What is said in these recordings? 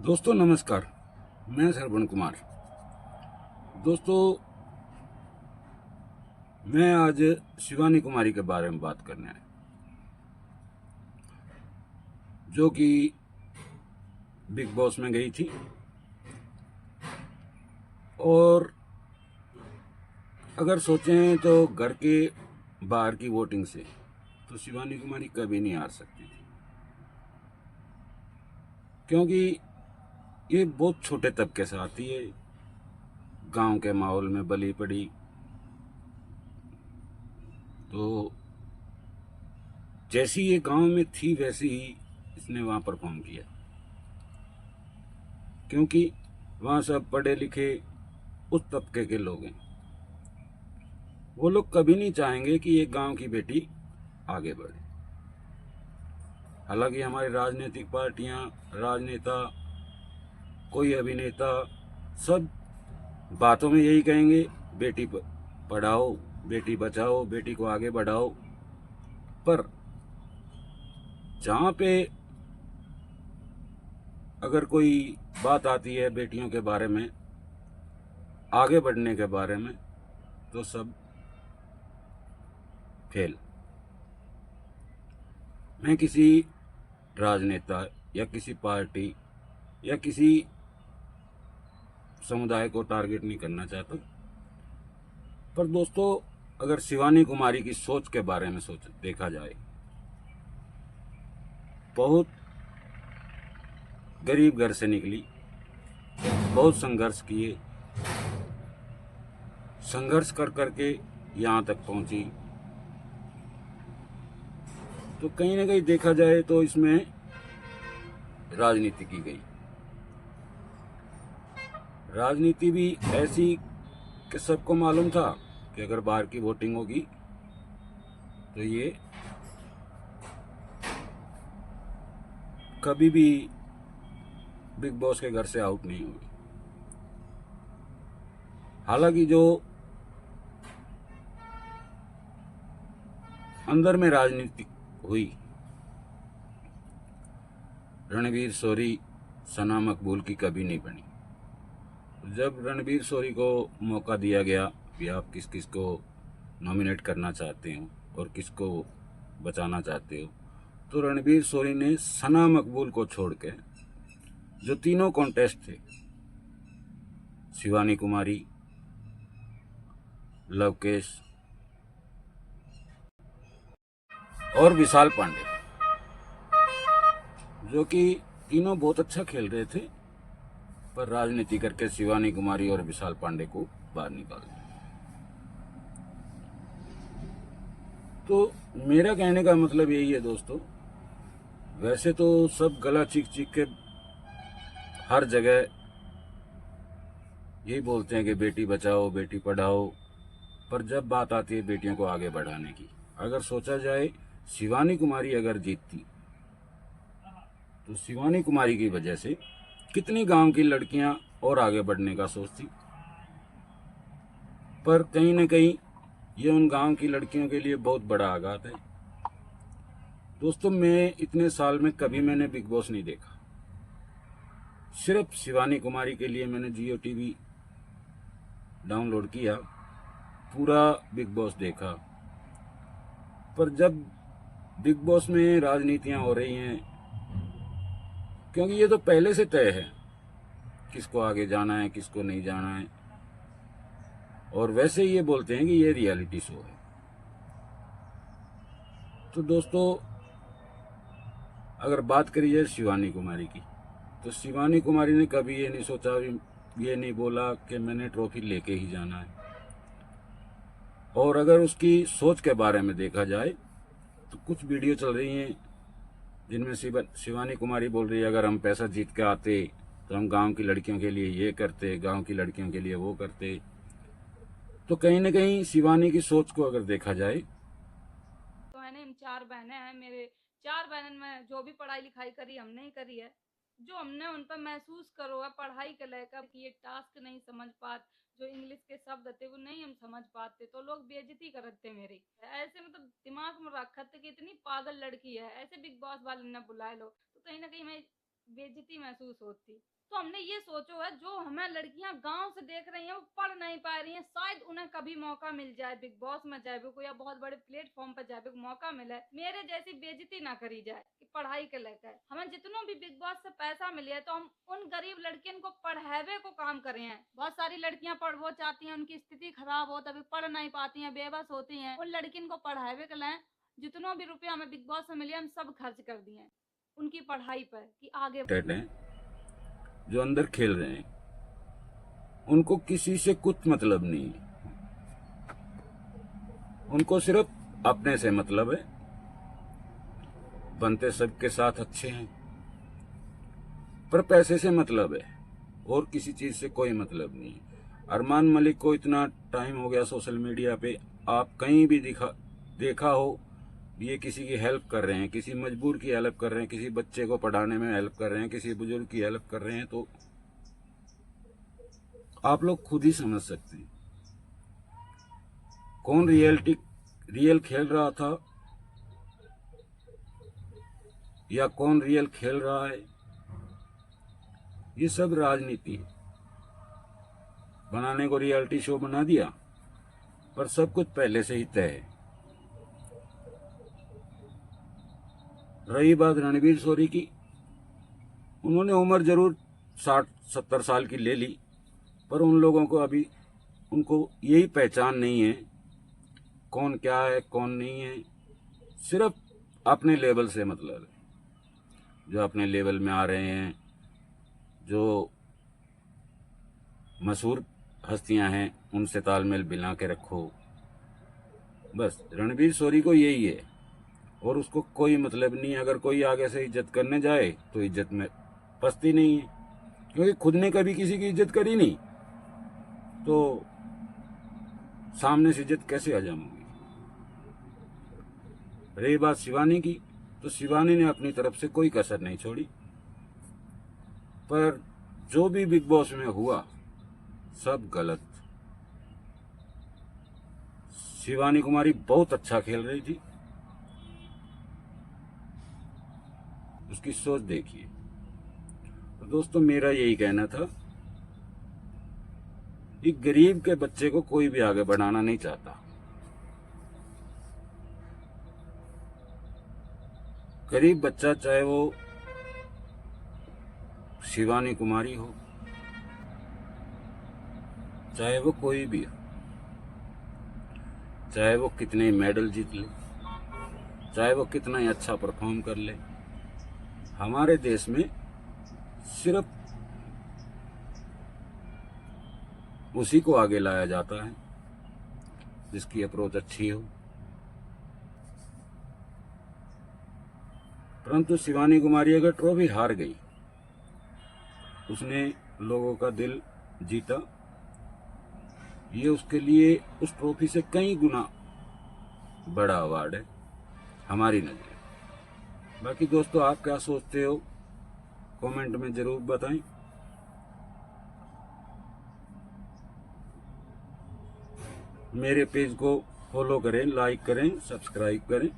दोस्तों नमस्कार। मैं श्रवण कुमार। दोस्तों, मैं आज शिवानी कुमारी के बारे में बात करने आया, जो कि बिग बॉस में गई थी। और अगर सोचें तो घर के बाहर की वोटिंग से तो शिवानी कुमारी कभी नहीं हार सकती थी, क्योंकि ये बहुत छोटे तबके से आती है। गांव के माहौल में बली पड़ी, तो जैसी ये गांव में थी वैसे ही इसने वहाँ परफॉर्म किया, क्योंकि वहाँ सब पढ़े लिखे उस तबके के लोग हैं। वो लोग कभी नहीं चाहेंगे कि एक गांव की बेटी आगे बढ़े। हालांकि हमारी राजनीतिक पार्टियां, राजनेता, कोई अभिनेता, सब बातों में यही कहेंगे, बेटी पढ़ाओ, बेटी बचाओ, बेटी को आगे बढ़ाओ। पर जहाँ पे अगर कोई बात आती है बेटियों के बारे में, आगे बढ़ने के बारे में, तो सब फेल। मैं किसी राजनेता या किसी पार्टी या किसी समुदाय को टारगेट नहीं करना चाहता, पर दोस्तों अगर शिवानी कुमारी की सोच के बारे में देखा जाए, बहुत गरीब घर से निकली, बहुत संघर्ष किए, संघर्ष कर करके यहाँ तक पहुंची। तो कहीं ना कहीं देखा जाए तो इसमें राजनीति की गई। राजनीति भी ऐसी कि सबको मालूम था कि अगर बाहर की वोटिंग होगी तो ये कभी भी बिग बॉस के घर से आउट नहीं होगी। हालांकि जो अंदर में राजनीति हुई, रणवीर शोरी सना मकबूल की कभी नहीं बनी। जब रणवीर शोरी को मौका दिया गया कि आप किस किस को नॉमिनेट करना चाहते हो और किसको बचाना चाहते हो, तो रणवीर शोरी ने सना मकबूल को छोड़ के जो तीनों कॉन्टेस्ट थे, शिवानी कुमारी, लवकेश और विशाल पांडे, जो कि तीनों बहुत अच्छा खेल रहे थे, पर राजनीति करके शिवानी कुमारी और विशाल पांडे को बाहर निकाल दिया। तो मेरा कहने का मतलब यही है दोस्तों, वैसे तो सब गला चीख चीख के हर जगह यही बोलते हैं कि बेटी बचाओ, बेटी पढ़ाओ, पर जब बात आती है बेटियों को आगे बढ़ाने की, अगर सोचा जाए शिवानी कुमारी अगर जीतती तो शिवानी कुमारी की वजह से कितनी गांव की लड़कियां और आगे बढ़ने का सोचती। पर कहीं ना कहीं ये उन गांव की लड़कियों के लिए बहुत बड़ा आघात है। दोस्तों, मैं इतने साल में कभी मैंने बिग बॉस नहीं देखा। सिर्फ शिवानी कुमारी के लिए मैंने जियो टीवी डाउनलोड किया, पूरा बिग बॉस देखा। पर जब बिग बॉस में राजनीतियां हो रही हैं, क्योंकि ये तो पहले से तय है किसको आगे जाना है, किसको नहीं जाना है, और वैसे ही ये बोलते हैं कि ये रियलिटी शो है। तो दोस्तों अगर बात करी जाए शिवानी कुमारी की, तो शिवानी कुमारी ने कभी ये नहीं सोचा, ये नहीं बोला कि मैंने ट्रॉफी लेके ही जाना है। और अगर उसकी सोच के बारे में देखा जाए तो कुछ वीडियो चल रही हैं जिनमें शिवानी कुमारी बोल रही है अगर हम पैसा जीत के आते तो हम गांव की लड़कियों के लिए ये करते, गांव की लड़कियों के लिए वो करते। तो कहीं ना कहीं शिवानी की सोच को अगर देखा जाए, तो है ना, हम 4 बहनें हैं। मेरे 4 बहनों में जो भी पढ़ाई लिखाई करी हमने ही करी है। जो हमने उन पर महसूस करो है पढ़ाई के लेकर कि ये टास्क नहीं समझ पाते, जो इंग्लिश के शब्द थे वो नहीं हम समझ पाते, तो लोग बेइज्जती करते मेरी। ऐसे मतलब दिमाग में रखा था कि इतनी पागल लड़की है, ऐसे बिग बॉस वाले ने बुलाए लो, तो कहीं ना कहीं मैं बेइज्जती महसूस होती। तो हमने ये सोचो है जो हमें लड़कियां गांव से देख रही हैं वो पढ़ नहीं पा रही हैं, शायद उन्हें कभी मौका मिल जाए बिग बॉस में जाए को या बहुत बड़े प्लेटफॉर्म पर जाए को मौका मिले, मेरे जैसी बेइज्जती ना करी जाए कि पढ़ाई के लेकर हमें जितनों भी बिग बॉस से पैसा मिले है तो हम उन गरीब लड़कियों को पढ़ावे को काम करे हैं। बहुत सारी लड़कियां पढ़ वो चाहती हैं, उनकी स्थिति खराब हो तभी पढ़ नहीं पाती हैं, बेबस होती हैं, उन लड़कियों को पढ़ावे के लिए जितनों भी रुपया हमें बिग बॉस में मिले हम सब खर्च कर दिए उनकी पढ़ाई पर कि आगे हैं जो अंदर खेल रहे हैं, उनको किसी से कुछ मतलब नहीं है, उनको सिर्फ अपने से मतलब है। बनते सबके साथ अच्छे हैं पर पैसे से मतलब है और किसी चीज से कोई मतलब नहीं है। अरमान मलिक को इतना टाइम हो गया सोशल मीडिया पे, आप कहीं भी देखा हो ये किसी की हेल्प कर रहे हैं, किसी मजबूर की हेल्प कर रहे हैं, किसी बच्चे को पढ़ाने में हेल्प कर रहे हैं, किसी बुजुर्ग की हेल्प कर रहे हैं, तो आप लोग खुद ही समझ सकते हैं कौन रियल खेल रहा था या कौन रियल खेल रहा है। ये सब राजनीति है। बनाने को रियलिटी शो बना दिया पर सब कुछ पहले से ही तय है। रही बात रणवीर शोरी की, उन्होंने उम्र जरूर 60-70 साल की ले ली पर उन लोगों को अभी उनको यही पहचान नहीं है कौन क्या है कौन नहीं है। सिर्फ अपने लेवल से मतलब है। जो अपने लेवल में आ रहे हैं, जो मशहूर हस्तियां हैं, उनसे तालमेल मिला के रखो। बस रणवीर शोरी को यही है और उसको कोई मतलब नहीं। अगर कोई आगे से इज्जत करने जाए तो इज्जत में पछती नहीं है, क्योंकि खुद ने कभी किसी की इज्जत करी नहीं तो सामने से इज्जत कैसे आ जाऊंगी। रही बात शिवानी की, तो शिवानी ने अपनी तरफ से कोई कसर नहीं छोड़ी, पर जो भी बिग बॉस में हुआ सब गलत। शिवानी कुमारी बहुत अच्छा खेल रही थी, उसकी सोच देखिए। तो दोस्तों मेरा यही कहना था कि गरीब के बच्चे को कोई भी आगे बढ़ाना नहीं चाहता। गरीब बच्चा चाहे वो शिवानी कुमारी हो, चाहे वो कोई भी हो, चाहे वो कितने मेडल जीत ले, चाहे वो कितना ही अच्छा परफॉर्म कर ले, हमारे देश में सिर्फ उसी को आगे लाया जाता है जिसकी अप्रोच अच्छी हो। परंतु शिवानी कुमारी अगर ट्रॉफी हार गई, उसने लोगों का दिल जीता, ये उसके लिए उस ट्रॉफी से कई गुना बड़ा अवार्ड है हमारी नजर में। बाकी दोस्तों आप क्या सोचते हो कमेंट में जरूर बताएं। मेरे पेज को फॉलो करें, लाइक करें, सब्सक्राइब करें।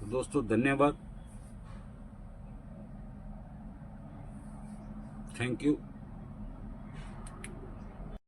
तो दोस्तों धन्यवाद, थैंक यू।